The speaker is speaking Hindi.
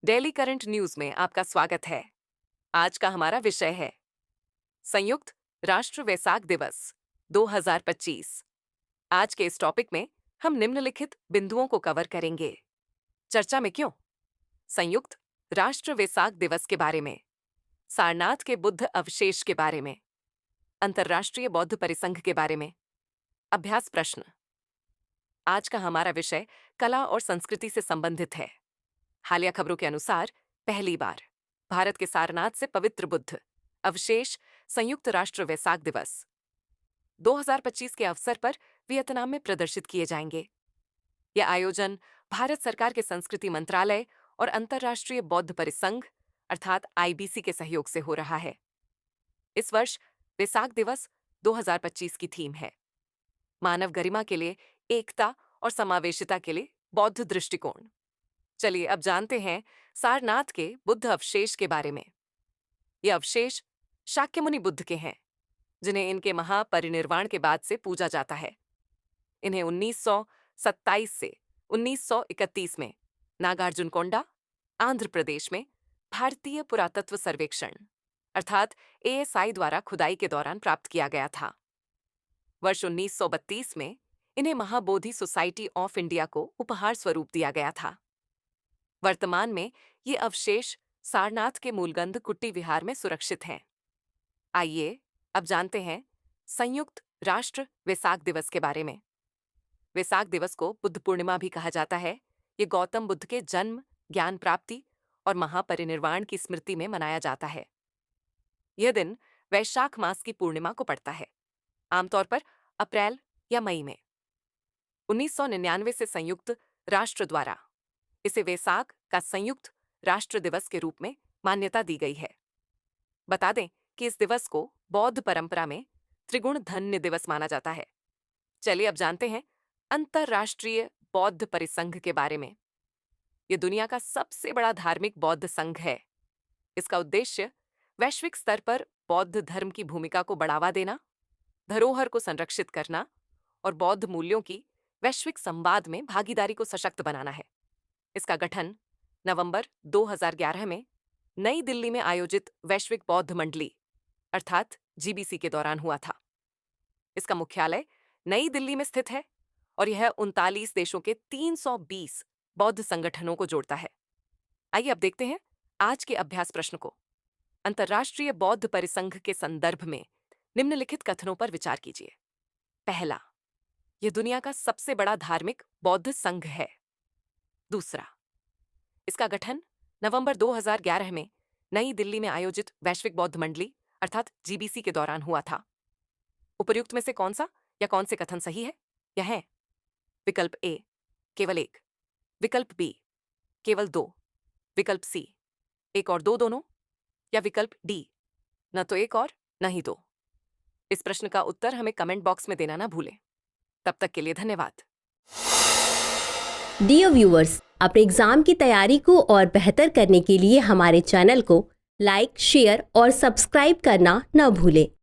डेली करंट न्यूज में आपका स्वागत है। आज का हमारा विषय है संयुक्त राष्ट्र वैसाख दिवस 2025। आज के इस टॉपिक में हम निम्नलिखित बिंदुओं को कवर करेंगे। चर्चा में क्यों, संयुक्त राष्ट्र वैसाख दिवस के बारे में, सारनाथ के बुद्ध अवशेष के बारे में, अंतर्राष्ट्रीय बौद्ध परिसंघ के बारे में। अभ्यास प्रश्न। आज का हमारा विषय कला और संस्कृति से संबंधित है। हालिया खबरों के अनुसार पहली बार भारत के सारनाथ से पवित्र बुद्ध अवशेष संयुक्त राष्ट्र वैसाख दिवस 2025 के अवसर पर वियतनाम में प्रदर्शित किए जाएंगे। यह आयोजन भारत सरकार के संस्कृति मंत्रालय और अंतर्राष्ट्रीय बौद्ध परिसंघ अर्थात आईबीसी के सहयोग से हो रहा है। इस वर्ष वैसाख दिवस 2025 की थीम है मानव गरिमा के लिए एकता और समावेशिता के लिए बौद्ध दृष्टिकोण। चलिए अब जानते हैं सारनाथ के बुद्ध अवशेष के बारे में। ये अवशेष शाक्यमुनि बुद्ध के हैं, जिन्हें इनके महापरिनिर्वाण के बाद से पूजा जाता है। इन्हें 1927 से 1931 में नागार्जुनकोंडा, आंध्र प्रदेश में भारतीय पुरातत्व सर्वेक्षण अर्थात एएसआई द्वारा खुदाई के दौरान प्राप्त किया गया था। वर्ष 1932 में इन्हें महाबोधि सोसाइटी ऑफ इंडिया को उपहार स्वरूप दिया गया था। वर्तमान में ये अवशेष सारनाथ के मूलगंध कुट्टी विहार में सुरक्षित हैं। आइए अब जानते हैं संयुक्त राष्ट्र वैसाख दिवस के बारे में। वैसाख दिवस को बुद्ध पूर्णिमा भी कहा जाता है। ये गौतम बुद्ध के जन्म, ज्ञान प्राप्ति और महापरिनिर्वाण की स्मृति में मनाया जाता है। यह दिन वैशाख मास की पूर्णिमा को पड़ता है, आमतौर पर अप्रैल या मई में। 1999 से संयुक्त राष्ट्र द्वारा इसे वैसाख का संयुक्त राष्ट्र दिवस के रूप में मान्यता दी गई है। बता दें कि इस दिवस को बौद्ध परंपरा में त्रिगुण धन्य दिवस माना जाता है। चलिए अब जानते हैं अंतर्राष्ट्रीय बौद्ध परिसंघ के बारे में। यह दुनिया का सबसे बड़ा धार्मिक बौद्ध संघ है। इसका उद्देश्य वैश्विक स्तर पर बौद्ध धर्म की भूमिका को बढ़ावा देना, धरोहर को संरक्षित करना और बौद्ध मूल्यों की वैश्विक संवाद में भागीदारी को सशक्त बनाना है। इसका गठन नवंबर 2011 में नई दिल्ली में आयोजित वैश्विक बौद्ध मंडली अर्थात जीबीसी के दौरान हुआ था। इसका मुख्यालय नई दिल्ली में स्थित है और यह 39 देशों के 320 बौद्ध संगठनों को जोड़ता है। आइए अब देखते हैं आज के अभ्यास प्रश्न को। अंतर्राष्ट्रीय बौद्ध परिसंघ के संदर्भ में निम्नलिखित कथनों पर विचार कीजिए। पहला, यह दुनिया का सबसे बड़ा धार्मिक बौद्ध संघ है। दूसरा, इसका गठन नवंबर 2011 में नई दिल्ली में आयोजित वैश्विक बौद्ध मंडली अर्थात जीबीसी के दौरान हुआ था। उपर्युक्त में से कौन सा या कौन से कथन सही है? यह है विकल्प ए केवल एक, विकल्प बी केवल दो, विकल्प सी एक और दो दोनों, या विकल्प डी न तो एक और न ही दो। इस प्रश्न का उत्तर हमें कमेंट बॉक्स में देना ना भूलें। तब तक के लिए धन्यवाद। डियर व्यूअर्स, अपने एग्जाम की तैयारी को और बेहतर करने के लिए हमारे चैनल को लाइक, शेयर और सब्सक्राइब करना न भूलें।